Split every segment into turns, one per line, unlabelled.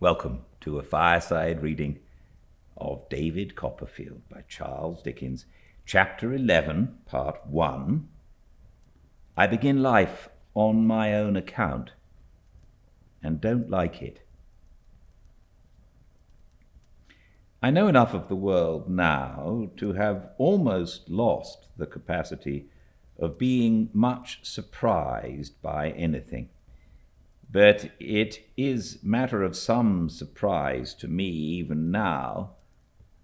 Welcome to a fireside reading of David Copperfield by Charles Dickens, Chapter 11, Part 1. I begin life on my own account and don't like it. I know enough of the world now to have almost lost the capacity of being much surprised by anything. But it is matter of some surprise to me even now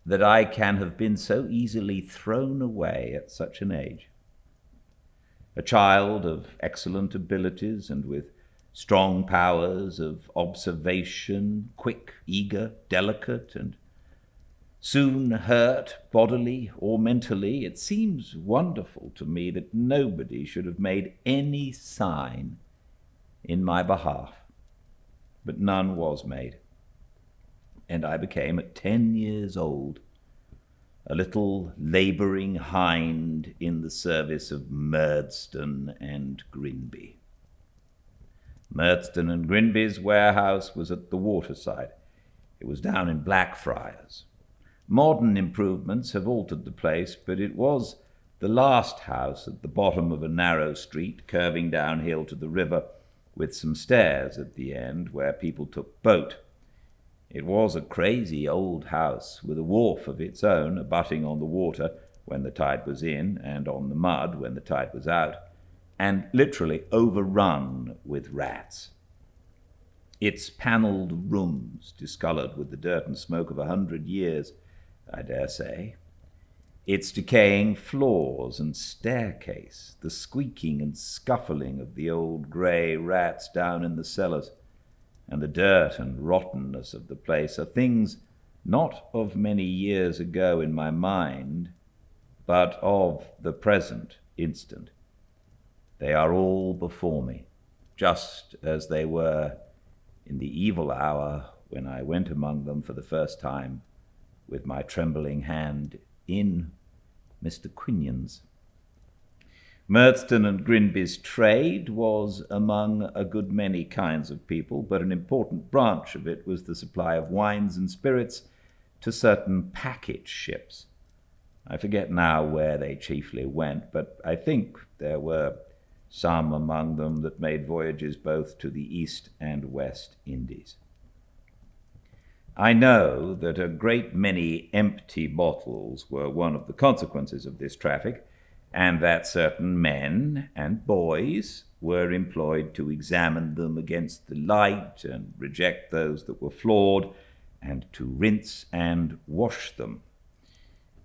that I can have been so easily thrown away at such an age. A child of excellent abilities and with strong powers of observation, quick, eager, delicate, and soon hurt bodily or mentally, it seems wonderful to me that nobody should have made any sign in my behalf, but none was made, and I became at 10 years old a little labouring hind in the service of Murdstone and Grinby. Murdstone and Grinby's warehouse was at the waterside. It was down in Blackfriars. Modern improvements have altered the place, but it was the last house at the bottom of a narrow street curving downhill to the river, with some stairs at the end where people took boat. It was a crazy old house with a wharf of its own abutting on the water when the tide was in and on the mud when the tide was out, and literally overrun with rats. Its panelled rooms, discoloured with the dirt and smoke of 100 years, I dare say, its decaying floors and staircase, the squeaking and scuffling of the old grey rats down in the cellars, and the dirt and rottenness of the place are things not of many years ago in my mind, but of the present instant. They are all before me, just as they were in the evil hour when I went among them for the first time with my trembling hand in Mr. Quinion's. Murdstone and Grinby's trade was among a good many kinds of people, but an important branch of it was the supply of wines and spirits to certain packet ships. I forget now where they chiefly went, but I think there were some among them that made voyages both to the East and West Indies. I know that a great many empty bottles were one of the consequences of this traffic, and that certain men and boys were employed to examine them against the light and reject those that were flawed, and to rinse and wash them.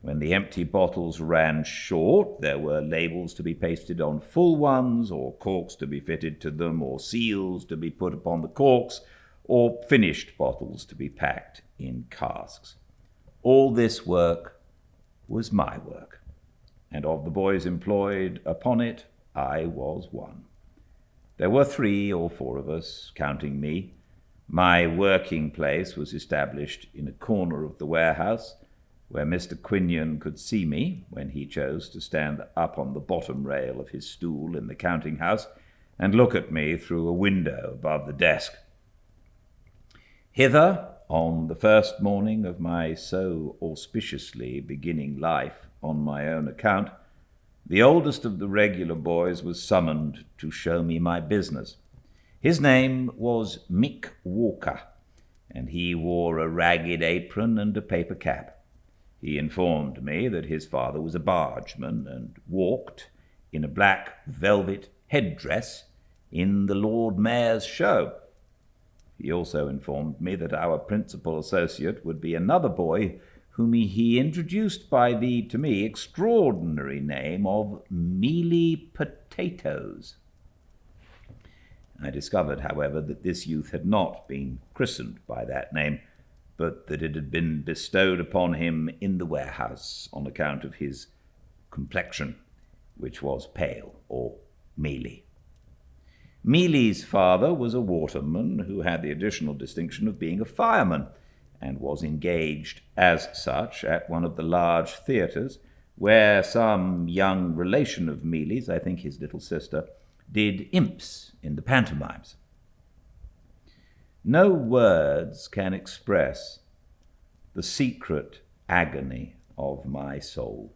When the empty bottles ran short, there were labels to be pasted on full ones, or corks to be fitted to them, or seals to be put upon the corks, or finished bottles to be packed in casks. All this work was my work, and of the boys employed upon it, I was one. There were 3 or 4 of us, counting me. My working place was established in a corner of the warehouse, where Mr. Quinion could see me when he chose to stand up on the bottom rail of his stool in the counting-house and look at me through a window above the desk. Hither, on the first morning of my so auspiciously beginning life on my own account, the oldest of the regular boys was summoned to show me my business. His name was Mick Walker, and he wore a ragged apron and a paper cap. He informed me that his father was a bargeman and walked in a black velvet headdress in the Lord Mayor's show. He also informed me that our principal associate would be another boy whom he introduced by the, to me, extraordinary name of Mealy Potatoes. I discovered, however, that this youth had not been christened by that name, but that it had been bestowed upon him in the warehouse on account of his complexion, which was pale or mealy. Mealy's father was a waterman who had the additional distinction of being a fireman, and was engaged as such at one of the large theatres, where some young relation of Mealy's, I think his little sister, did imps in the pantomimes. No words can express the secret agony of my soul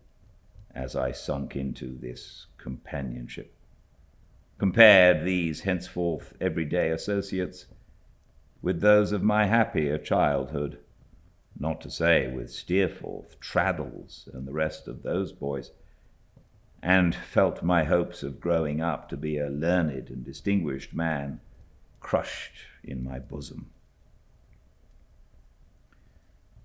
as I sunk into this companionship, compared these henceforth everyday associates with those of my happier childhood, not to say with Steerforth, Traddles, and the rest of those boys, and felt my hopes of growing up to be a learned and distinguished man crushed in my bosom.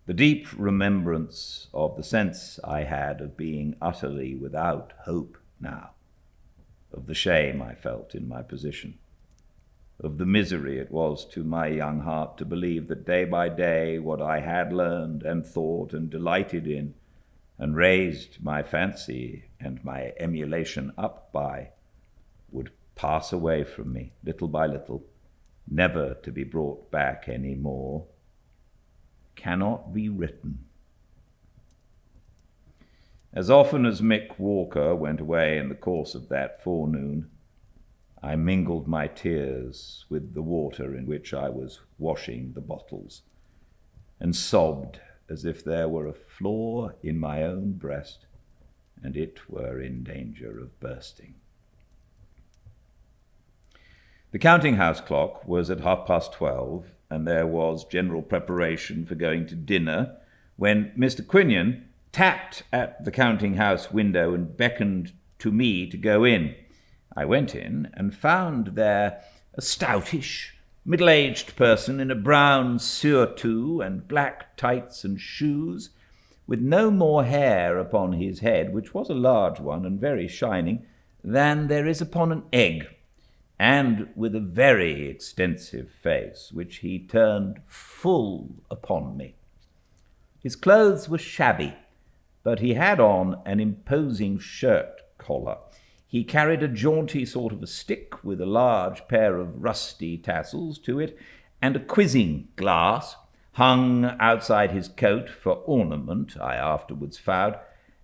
The deep remembrance of the sense I had of being utterly without hope now, of the shame I felt in my position, of the misery it was to my young heart to believe that day by day what I had learned and thought and delighted in and raised my fancy and my emulation up by would pass away from me little by little, never to be brought back any more, cannot be written. As often as Mick Walker went away in the course of that forenoon, I mingled my tears with the water in which I was washing the bottles, and sobbed as if there were a flaw in my own breast, and it were in danger of bursting. The counting-house clock was at 12:30, and there was general preparation for going to dinner, when Mr. Quinion tapped at the counting-house window and beckoned to me to go in. I went in and found there a stoutish, middle-aged person in a brown surtout and black tights and shoes, with no more hair upon his head, which was a large one and very shining, than there is upon an egg, and with a very extensive face, which he turned full upon me. His clothes were shabby, but he had on an imposing shirt collar. He carried a jaunty sort of a stick with a large pair of rusty tassels to it, and a quizzing glass hung outside his coat for ornament, I afterwards found,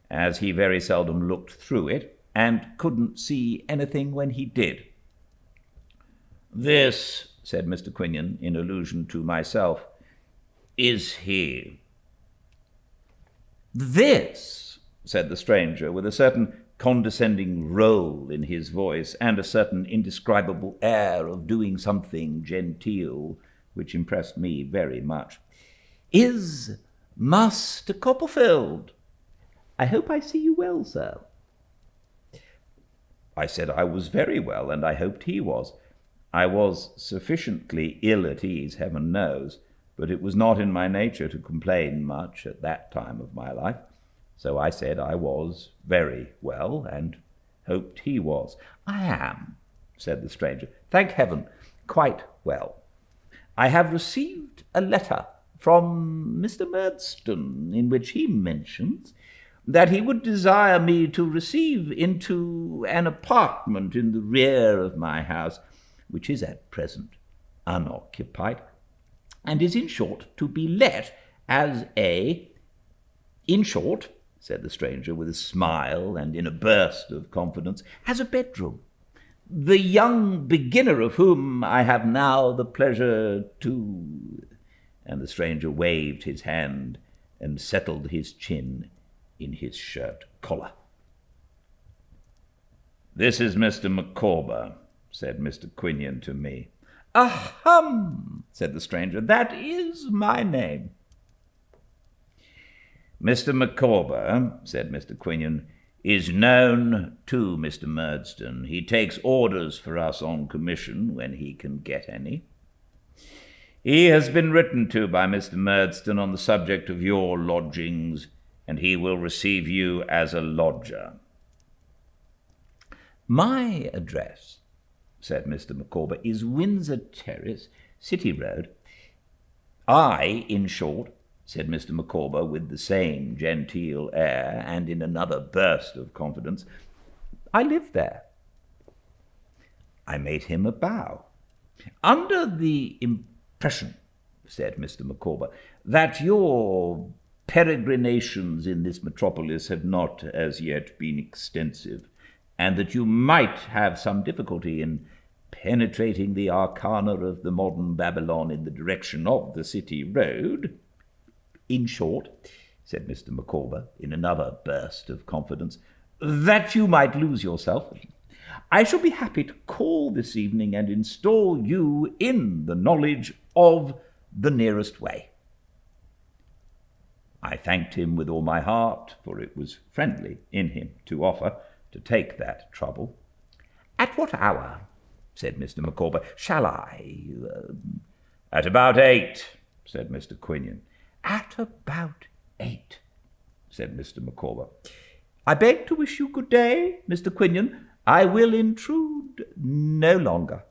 as he very seldom looked through it, and couldn't see anything when he did. "This," said Mr. Quinion, in allusion to myself, "is he." "This," said the stranger, with a certain condescending roll in his voice, and a certain indescribable air of doing something genteel, which impressed me very much, "is Master Copperfield. I hope I see you well, sir." I said I was very well, and I hoped he was. I was sufficiently ill at ease, heaven knows, but it was not in my nature to complain much at that time of my life. So I said I was very well, and hoped he was. "I am," said the stranger, "thank heaven, quite well. I have received a letter from Mr. Murdstone, in which he mentions that he would desire me to receive into an apartment in the rear of my house, which is at present unoccupied, and is in short to be let as in short," said the stranger with a smile and in a burst of confidence, "as a bedroom, the young beginner of whom I have now the pleasure to—" and the stranger waved his hand and settled his chin in his shirt collar. "This is Mr. Micawber," said Mr. Quinion to me. "Ahem," said the stranger, "that is my name." "Mr. Micawber," said Mr. Quinion, "is known to Mr. Murdstone. He takes orders for us on commission when he can get any. He has been written to by Mr. Murdstone on the subject of your lodgings, and he will receive you as a lodger." "My address," said Mr. Micawber, "is Windsor Terrace, City Road." In short," said Mr. Micawber with the same genteel air, and in another burst of confidence, "I live there." I made him a bow. "Under the impression," said Mr. Micawber, "that your peregrinations in this metropolis have not as yet been extensive, and that you might have some difficulty in penetrating the arcana of the modern Babylon in the direction of the City Road. In short, said Mr. Micawber, in another burst of confidence, that you might lose yourself. I shall be happy to call this evening and install you in the knowledge of the nearest way. I thanked him with all my heart, for it was friendly in him to offer to take that trouble. At what hour, said Mr. Micawber, shall I? At about 8, said Mr. Quinion. At about 8, said Mr. Micawber. I beg to wish you good day, Mr. Quinion. I will intrude no longer.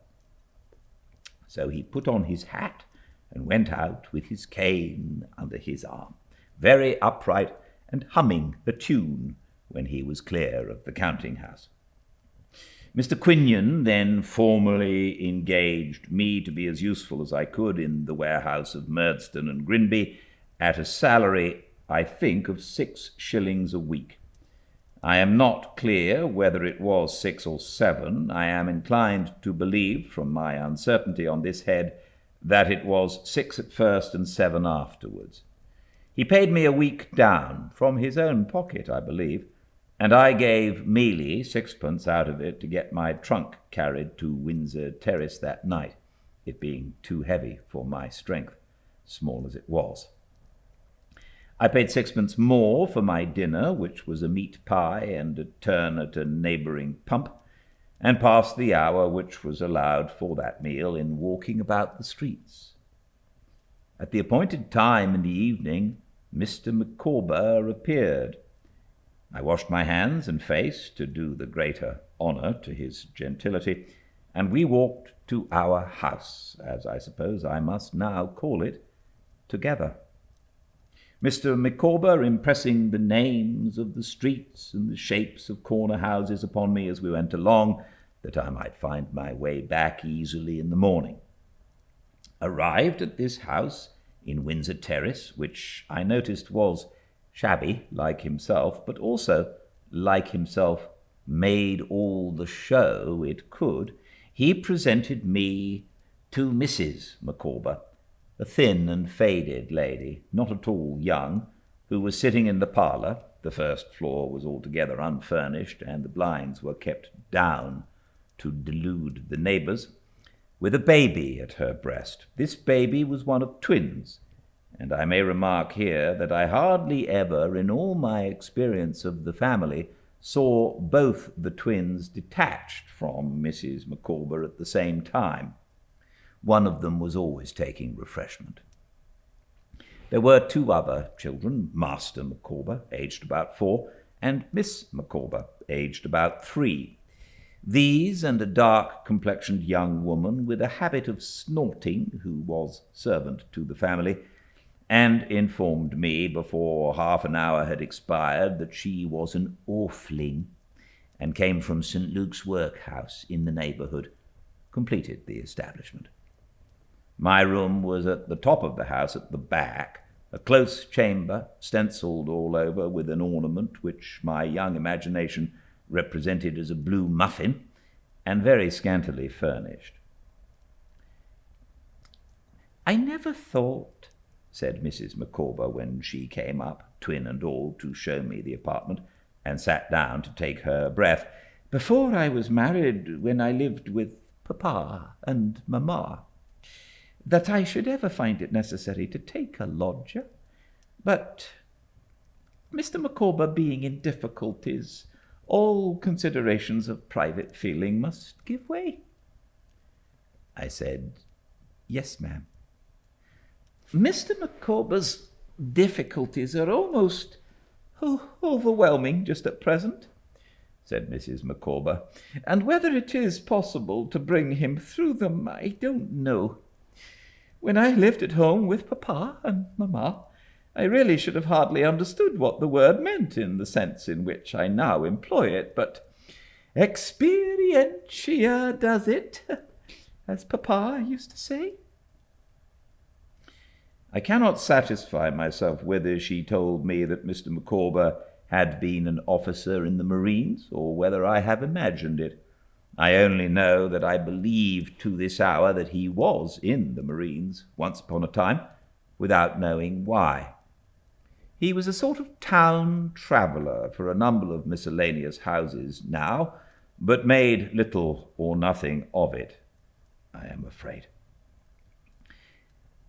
So he put on his hat and went out with his cane under his arm, very upright and humming a tune when he was clear of the counting-house. Mr. Quinion then formally engaged me to be as useful as I could in the warehouse of Murdstone and Grinby at a salary, I think, of 6 shillings a week. I am not clear whether it was 6 or 7. I am inclined to believe, from my uncertainty on this head, that it was 6 at first and 7 afterwards. He paid me a week down, from his own pocket, I believe, and I gave Mealy 6pence out of it to get my trunk carried to Windsor Terrace that night, it being too heavy for my strength, small as it was. I paid 6pence more for my dinner, which was a meat pie and a turn at a neighbouring pump, and passed the hour which was allowed for that meal in walking about the streets. At the appointed time in the evening, Mr. Micawber appeared. I washed my hands and face to do the greater honour to his gentility, and we walked to our house, as I suppose I must now call it, together. Mr. Micawber impressing the names of the streets and the shapes of corner houses upon me as we went along, that I might find my way back easily in the morning. Arrived at this house in Windsor Terrace, which I noticed was shabby, like himself, but also, like himself, made all the show it could, he presented me to Mrs. Micawber, a thin and faded lady, not at all young, who was sitting in the parlour. The first floor was altogether unfurnished, and the blinds were kept down to delude the neighbours, with a baby at her breast. This baby was one of twins, and I may remark here that I hardly ever, in all my experience of the family, saw both the twins detached from Mrs. Micawber at the same time. One of them was always taking refreshment. There were 2 other children, Master Micawber, aged about 4, and Miss Micawber, aged about 3. These and a dark-complexioned young woman with a habit of snorting, who was servant to the family, and informed me before half an hour had expired that she was an orphan and came from St. Luke's workhouse in the neighbourhood, completed the establishment. My room was at the top of the house at the back, a close chamber, stencilled all over with an ornament which my young imagination represented as a blue muffin, and very scantily furnished. I never thought, said Mrs. Micawber when she came up, twin and all, to show me the apartment, and sat down to take her breath, before I was married, when I lived with Papa and Mamma, that I should ever find it necessary to take a lodger. But Mr. Micawber being in difficulties, all considerations of private feeling must give way. I said, yes, ma'am. Mr. Micawber's difficulties are almost overwhelming just at present, said Mrs. Micawber, and whether it is possible to bring him through them, I don't know. When I lived at home with Papa and Mamma, I really should have hardly understood what the word meant in the sense in which I now employ it, but experientia does it, as Papa used to say. I cannot satisfy myself whether she told me that Mr. Micawber had been an officer in the Marines, or whether I have imagined it. I only know that I believe to this hour that he was in the Marines once upon a time, without knowing why. He was a sort of town traveller for a number of miscellaneous houses now, but made little or nothing of it, I am afraid.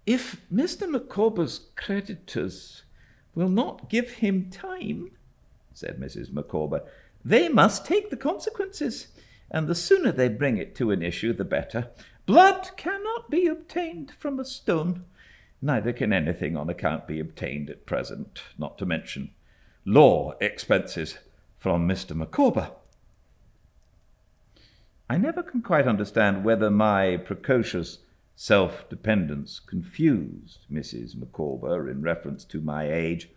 If Mr. Micawber's creditors will not give him time, said Mrs. Micawber, they must take the consequences, and the sooner they bring it to an issue, the better. Blood cannot be obtained from a stone. Neither can anything on account be obtained at present, not to mention law expenses from Mr. Micawber.
I never can quite understand whether my precocious self-dependence confused Mrs. Micawber in reference to my age,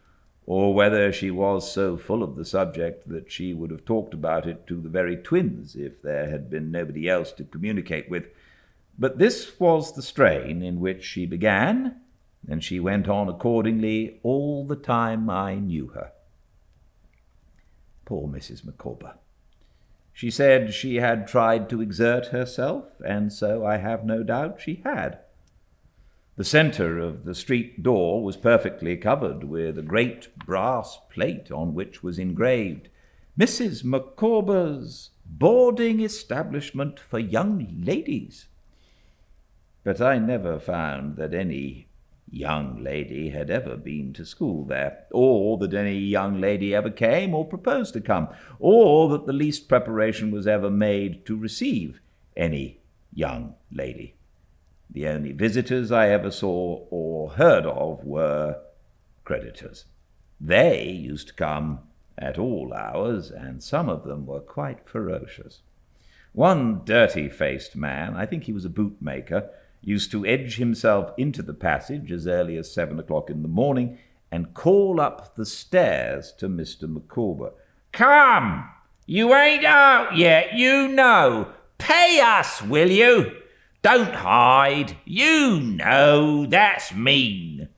or whether she was so full of the subject that she would have talked about it to the very twins if there had been nobody else to communicate with. But this was the strain in which she began, and she went on accordingly all the time I knew her. Poor Mrs. Micawber! She said she had tried to exert herself, and so I have no doubt she had. The centre of the street door was perfectly covered with a great brass plate on which was engraved, "Mrs. Micawber's Boarding Establishment for Young Ladies." But I never found that any young lady had ever been to school there, or that any young lady ever came or proposed to come, or that the least preparation was ever made to receive any young lady. The only visitors I ever saw or heard of were creditors. They used to come at all hours, and some of them were quite ferocious. One dirty-faced man, I think he was a bootmaker, used to edge himself into the passage as early as 7 o'clock in the morning and call up the stairs to Mr. Micawber. "Come, you ain't out yet, you know. Pay us, will you? Don't hide. You know, that's mean.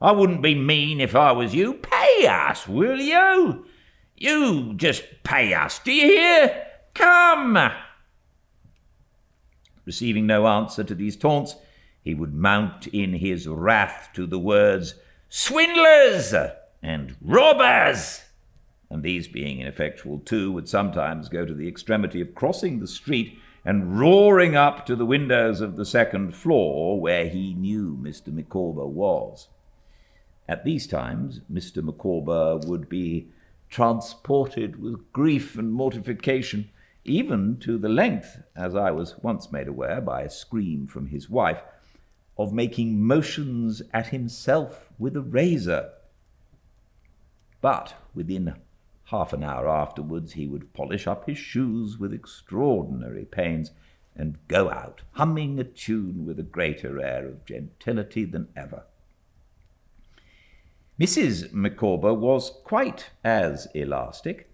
I wouldn't be mean if I was you. Pay us, will you? You just pay us, do you hear? Come!" Receiving no answer to these taunts, he would mount in his wrath to the words "swindlers" and "robbers," and these being ineffectual too, would sometimes go to the extremity of crossing the street and roaring up to the windows of the second floor, where he knew Mr. Micawber was. At these times Mr. Micawber would be transported with grief and mortification, even to the length, as I was once made aware by a scream from his wife, of making motions at himself with a razor. But within half an hour afterwards he would polish up his shoes with extraordinary pains and go out, humming a tune with a greater air of gentility than ever. Mrs. Micawber was quite as elastic.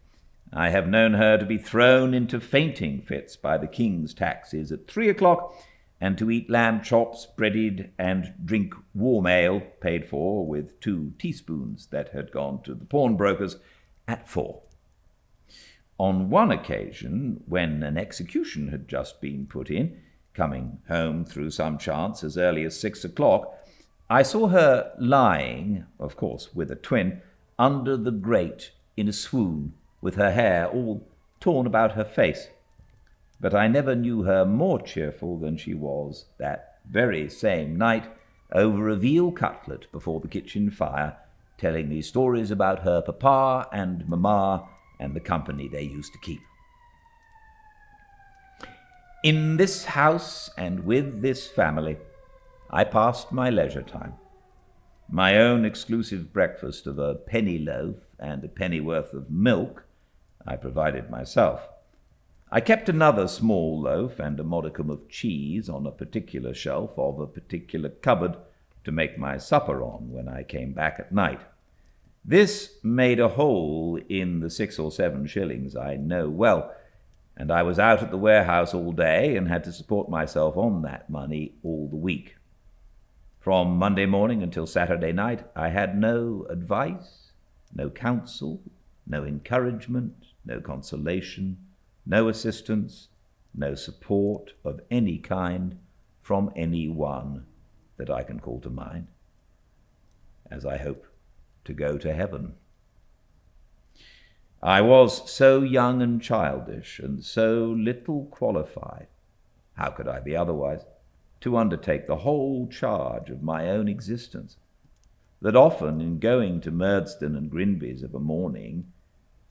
I have known her to be thrown into fainting fits by the King's taxes at 3 o'clock, and to eat lamb chops, breaded, and drink warm ale, paid for with 2 teaspoons that had gone to the pawnbrokers, at 4. On one occasion, when an execution had just been put in, coming home through some chance as early as 6 o'clock, I saw her lying, of course with a twin, under the grate in a swoon, with her hair all torn about her face. But I never knew her more cheerful than she was that very same night over a veal cutlet before the kitchen fire, telling me stories about her papa and mamma and the company they used to keep. In this house and with this family I passed my leisure time. My own exclusive breakfast of a penny loaf and a pennyworth of milk I provided myself. I kept another small loaf and a modicum of cheese on a particular shelf of a particular cupboard to make my supper on when I came back at night. This made a hole in the 6 or 7 shillings I know well, and I was out at the warehouse all day and had to support myself on that money all the week. From Monday morning until Saturday night I had no advice, no counsel, no encouragement, no consolation, no assistance, no support of any kind from any one that I can call to mind, as I hope to go to heaven. I was so young and childish, and so little qualified, how could I be otherwise, to undertake the whole charge of my own existence, that often in going to Murdston and Grinby's of a morning,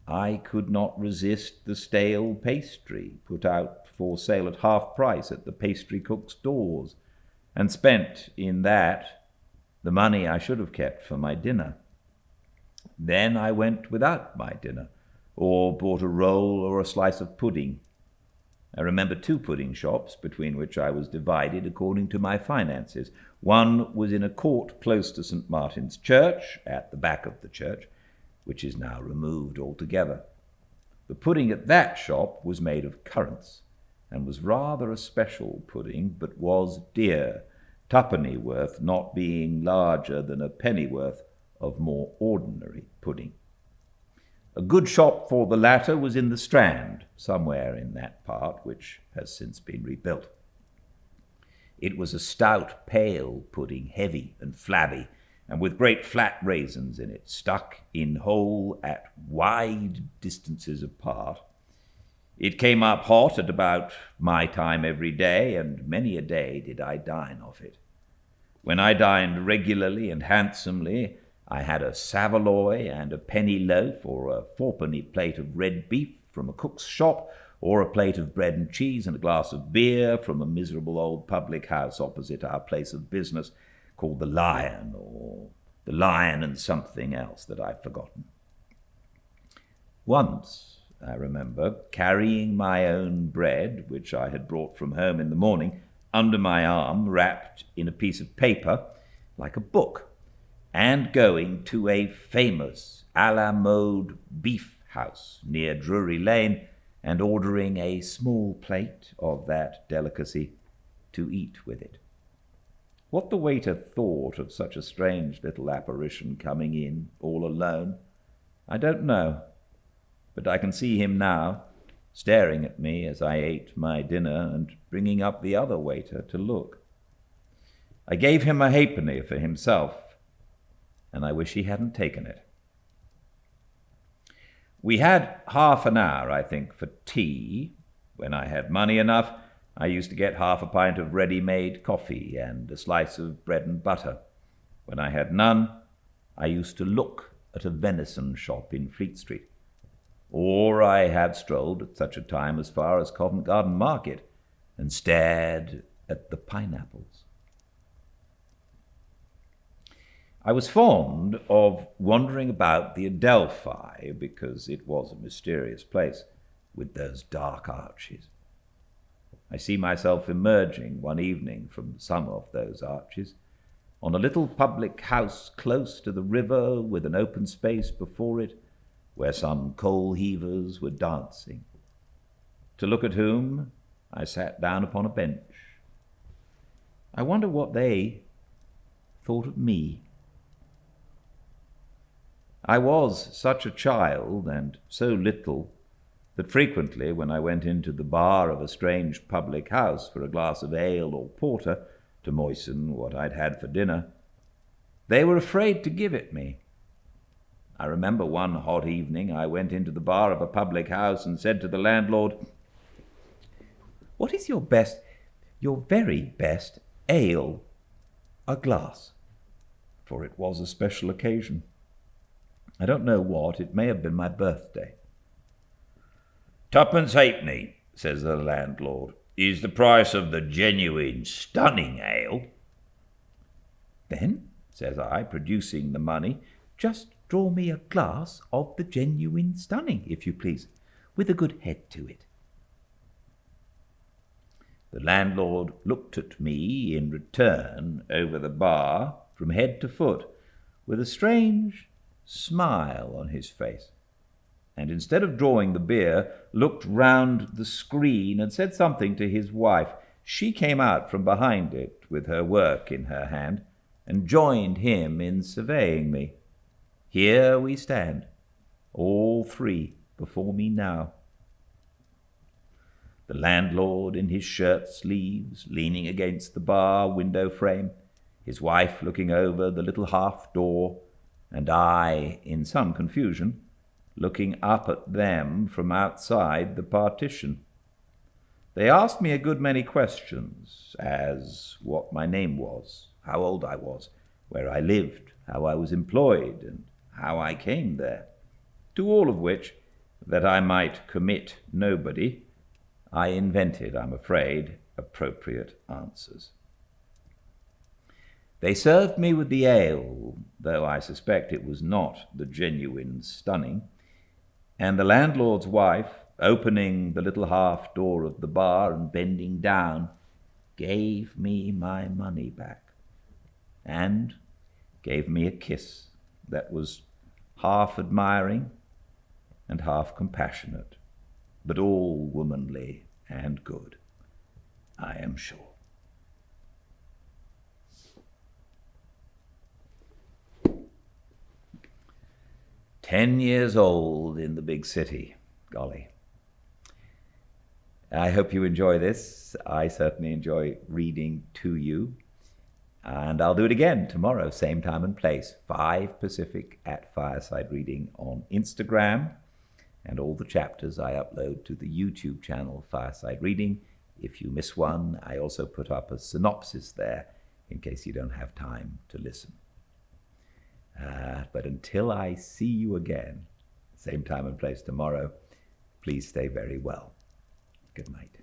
I could not resist the stale pastry put out for sale at half price at the pastry cook's doors, and spent in that the money I should have kept for my dinner. Then I went without my dinner, or bought a roll or a slice of pudding. I remember 2 pudding shops, between which I was divided according to my finances. One was in a court close to St. Martin's Church, at the back of the church, which is now removed altogether. The pudding at that shop was made of currants, and was rather a special pudding, but was dear, 2 worth, not being larger than a pennyworth of more ordinary pudding. A good shop for the latter was in the Strand, somewhere in that part, which has since been rebuilt. It was a stout, pale pudding, heavy and flabby, and with great flat raisins in it, stuck in whole at wide distances apart. It came up hot at about my time every day, and many a day did I dine off it. When I dined regularly and handsomely, I had a saveloy and a penny loaf, or a 4-penny plate of red beef from a cook's shop, or a plate of bread and cheese and a glass of beer from a miserable old public house opposite our place of business, called the Lion, or the Lion and something else that I've forgotten. Once, I remember, carrying my own bread, which I had brought from home in the morning, under my arm, wrapped in a piece of paper, like a book, and going to a famous à la mode beef house near Drury Lane, and ordering a small plate of that delicacy to eat with it. What the waiter thought of such a strange little apparition coming in all alone, I don't know, but I can see him now, staring at me as I ate my dinner and bringing up the other waiter to look. I gave him a 1/2 for himself, and I wish he hadn't taken it. We had half an hour, I think, for tea. When I had money enough, I used to get 1/2 pint of ready-made coffee and a slice of bread and butter. When I had none, I used to look at a venison shop in Fleet Street. Or I had strolled at such a time as far as Covent Garden Market and stared at the pineapples. I was fond of wandering about the Adelphi because it was a mysterious place with those dark arches. I see myself emerging one evening from some of those arches on a little public house close to the river with an open space before it where some coal heavers were dancing, to look at whom I sat down upon a bench. I wonder what they thought of me. I was such a child, and so little, that frequently when I went into the bar of a strange public house for a glass of ale or porter to moisten what I'd had for dinner, they were afraid to give it me. I remember one hot evening I went into the bar of a public house and said to the landlord, "What is your very best ale? A glass." For it was a special occasion. I don't know what, it may have been my birthday. "2 halfpenny," says the landlord, "is the price of the genuine stunning ale." "Then," says I, producing the money, "just draw me a glass of the genuine stunning, if you please, with a good head to it." The landlord looked at me in return over the bar from head to foot with a strange smile on his face, and instead of drawing the beer, looked round the screen and said something to his wife. She came out from behind it with her work in her hand and joined him in surveying me. Here we stand, all 3 before me now. The landlord in his shirt sleeves, leaning against the bar window frame, his wife looking over the little half door, and I, in some confusion, looking up at them from outside the partition. They asked me a good many questions, as what my name was, how old I was, where I lived, how I was employed, and how I came there, to all of which, that I might commit nobody, I invented, I'm afraid, appropriate answers. They served me with the ale, though I suspect it was not the genuine stunning, and the landlord's wife, opening the little half door of the bar and bending down, gave me my money back, and gave me a kiss that was half admiring and half compassionate, but all womanly and good, I am sure. "10 years old in the big city, golly. I hope you enjoy this. I certainly enjoy reading to you. And I'll do it again tomorrow, same time and place, 5 Pacific at Fireside Reading on Instagram. And all the chapters I upload to the YouTube channel Fireside Reading. If you miss one, I also put up a synopsis there in case you don't have time to listen. But until I see you again, same time and place tomorrow, please stay very well. Good night.